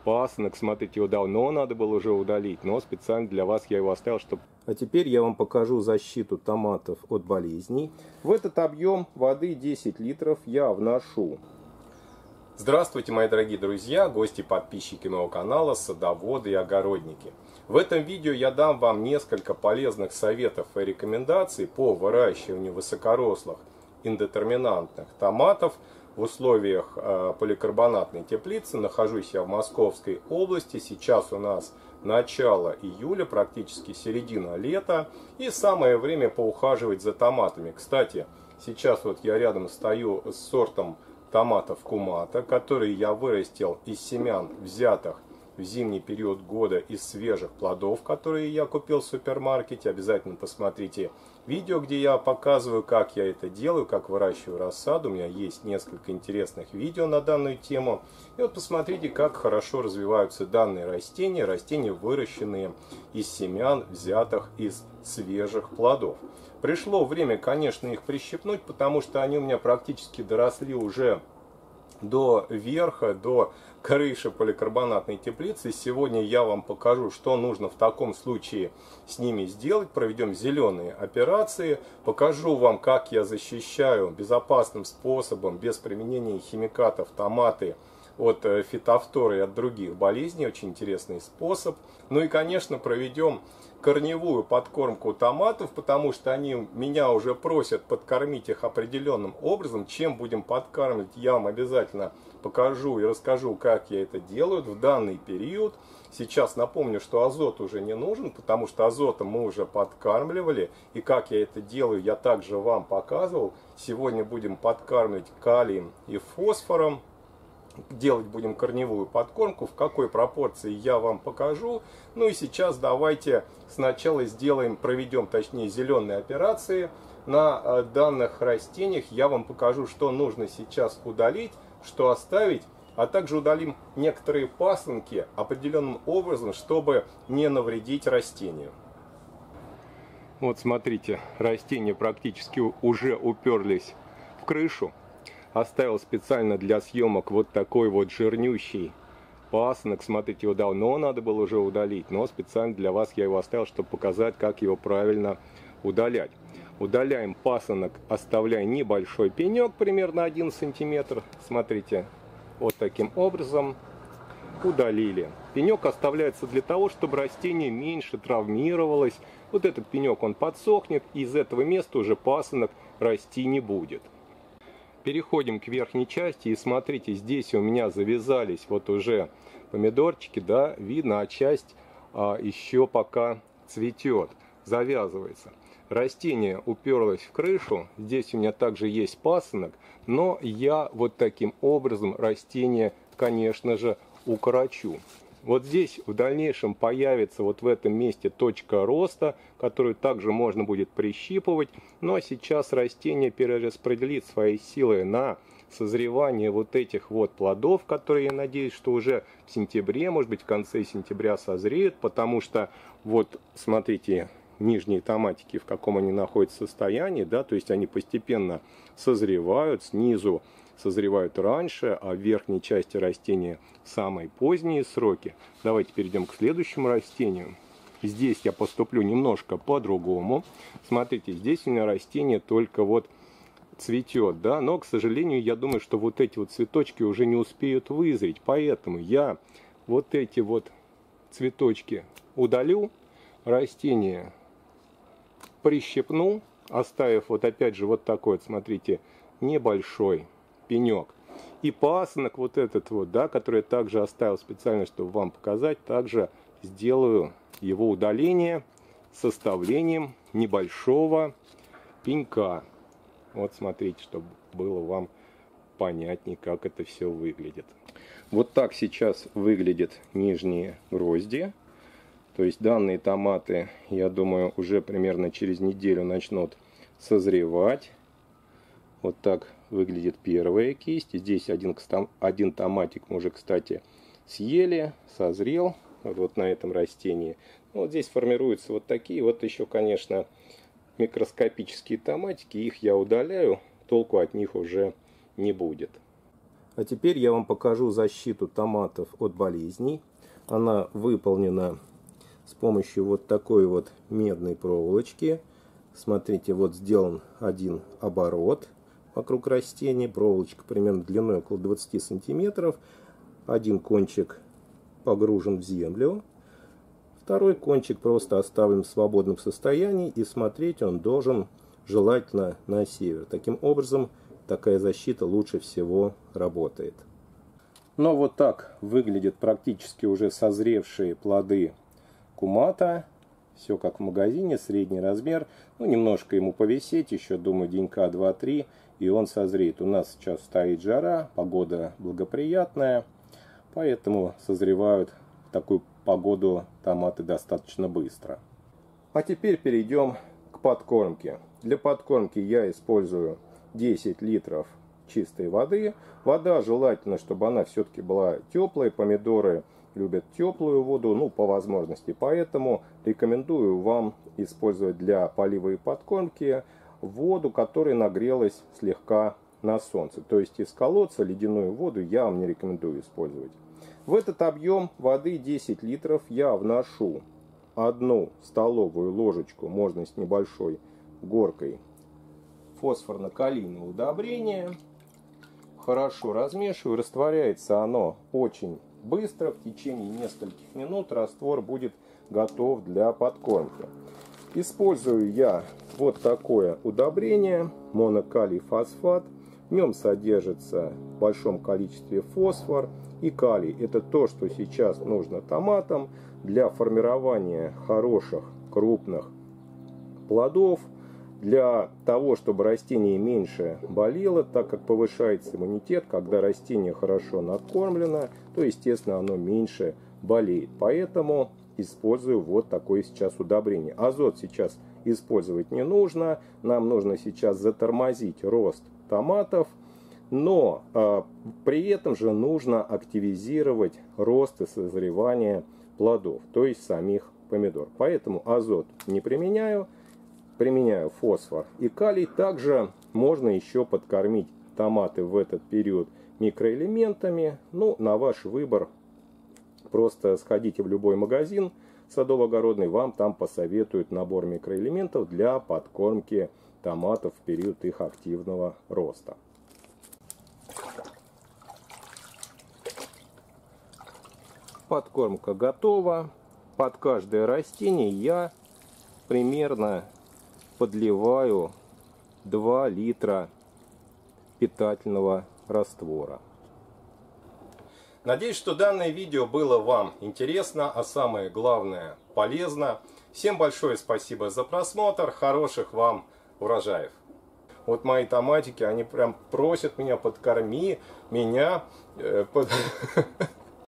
Пасынок, смотрите, его давно надо было уже удалить, но специально для вас я его оставил, чтобы... А теперь я вам покажу защиту томатов от болезней. В этот объем воды 10 литров я вношу. Здравствуйте, мои дорогие друзья, гости и подписчики моего канала, садоводы и огородники. В этом видео я дам вам несколько полезных советов и рекомендаций по выращиванию высокорослых индетерминантных томатов в условиях поликарбонатной теплицы. Нахожусь я в Московской области. Сейчас у нас начало июля, практически середина лета. И самое время поухаживать за томатами. Кстати, сейчас вот я рядом стою с сортом томатов Кумата, которые я вырастил из семян, взятых в зимний период года из свежих плодов, которые я купил в супермаркете. Обязательно посмотрите видео, где я показываю, как я это делаю, как выращиваю рассаду. У меня есть несколько интересных видео на данную тему. И вот посмотрите, как хорошо развиваются данные растения, выращенные из семян, взятых из свежих плодов. Пришло время, конечно, их прищипнуть, потому что они у меня практически доросли уже до верха, до крыши поликарбонатной теплицы. Сегодня я вам покажу, что нужно в таком случае с ними сделать. Проведем зеленые операции. Покажу вам, как я защищаю безопасным способом, без применения химикатов, томаты от фитофторы и от других болезней. Очень интересный способ. Ну и, конечно, проведем корневую подкормку томатов, потому что они меня уже просят подкормить их определенным образом. Чем будем подкармливать, я вам обязательно покажу и расскажу, как я это делаю в данный период. Сейчас напомню, что азот уже не нужен, потому что азотом мы уже подкармливали. И как я это делаю, я также вам показывал. Сегодня будем подкармливать калием и фосфором. Делать будем корневую подкормку, в какой пропорции я вам покажу. Ну и сейчас давайте сначала проведем зеленые операции на данных растениях. Я вам покажу, что нужно сейчас удалить, что оставить, а также удалим некоторые пасынки определенным образом, чтобы не навредить растению. Вот смотрите, растения практически уже уперлись в крышу. Оставил специально для съемок вот такой вот жирнющий пасынок. Смотрите, его давно надо было уже удалить, но специально для вас я его оставил, чтобы показать, как его правильно удалять. Удаляем пасынок, оставляя небольшой пенек, примерно 1 сантиметр. Смотрите, вот таким образом удалили. Пенек оставляется для того, чтобы растение меньше травмировалось. Вот этот пенек, он подсохнет, и из этого места уже пасынок расти не будет. Переходим к верхней части, и смотрите, здесь у меня завязались вот уже помидорчики, да, видно, а часть еще пока цветет, завязывается. Растение уперлось в крышу, здесь у меня также есть пасынок, но я вот таким образом растение, конечно же, укорочу. Вот здесь в дальнейшем появится вот в этом месте точка роста, которую также можно будет прищипывать. Ну а сейчас растение перераспределит свои силы на созревание вот этих вот плодов, которые, я надеюсь, что уже в сентябре, может быть в конце сентября созреют, потому что вот смотрите, нижние томатики, в каком они находятся состоянии, да, то есть они постепенно созревают, снизу созревают раньше, а в верхней части растения самые поздние сроки. Давайте перейдем к следующему растению. Здесь я поступлю немножко по-другому. Смотрите, здесь у меня растение только вот цветет, да, но, к сожалению, я думаю, что вот эти вот цветочки уже не успеют вызреть, поэтому я вот эти вот цветочки удалю, растение прищипну, оставив вот опять же вот такой вот, смотрите, небольшой пенек. И пасынок вот этот вот, да, который я также оставил специально, чтобы вам показать, также сделаю его удаление составлением небольшого пенька. Вот смотрите, чтобы было вам понятнее, как это все выглядит. Вот так сейчас выглядят нижние грозди. То есть данные томаты, я думаю, уже примерно через неделю начнут созревать. Вот так выглядит первая кисть. Здесь один томатик мы уже, кстати, съели, созрел. Вот на этом растении. Вот здесь формируются вот такие. Вот еще, конечно, микроскопические томатики. Их я удаляю. Толку от них уже не будет. А теперь я вам покажу защиту томатов от болезней. Она выполнена с помощью вот такой вот медной проволочки. Смотрите, вот сделан один оборот вокруг растения. Проволочка примерно длиной около 20 сантиметров. Один кончик погружен в землю. Второй кончик просто оставлен в свободном состоянии. И смотреть он должен желательно на север. Таким образом, такая защита лучше всего работает. Но вот так выглядят практически уже созревшие плоды кумата. Все как в магазине, средний размер. Ну, немножко ему повисеть, еще, думаю, денька 2-3, и он созреет. У нас сейчас стоит жара, погода благоприятная, поэтому созревают в такую погоду томаты достаточно быстро. А теперь перейдем к подкормке. Для подкормки я использую 10 литров чистой воды. Вода желательно, чтобы она все-таки была теплая. Помидоры любят теплую воду, ну, по возможности. Поэтому рекомендую вам использовать для полива и подкормки воду, которая нагрелась слегка на солнце. То есть из колодца ледяную воду я вам не рекомендую использовать. В этот объем воды 10 литров я вношу 1 столовую ложечку, можно с небольшой горкой, фосфорно-калийного удобрения. Хорошо размешиваю. Растворяется оно очень быстро. В течение нескольких минут раствор будет готов для подкормки. Использую я вот такое удобрение. Монокалий фосфат. В нем содержится в большом количестве фосфор и калий. Это то, что сейчас нужно томатам для формирования хороших крупных плодов. Для того, чтобы растение меньше болело, так как повышается иммунитет, когда растение хорошо накормлено, то, естественно, оно меньше болеет. Поэтому использую вот такое сейчас удобрение. Азот сейчас использовать не нужно. Нам нужно сейчас затормозить рост томатов. Но при этом же нужно активизировать рост и созревание плодов, то есть самих помидор. Поэтому азот не применяю. Применяю фосфор и калий. Также можно еще подкормить томаты в этот период микроэлементами. Ну, на ваш выбор. Просто сходите в любой магазин садово-огородный, вам там посоветуют набор микроэлементов для подкормки томатов в период их активного роста. Подкормка готова. Под каждое растение я примерно подливаю 2 литра питательного раствора. Надеюсь, что данное видео было вам интересно, а самое главное полезно. Всем большое спасибо за просмотр, хороших вам урожаев. Вот мои томатики, они прям просят меня: подкорми меня.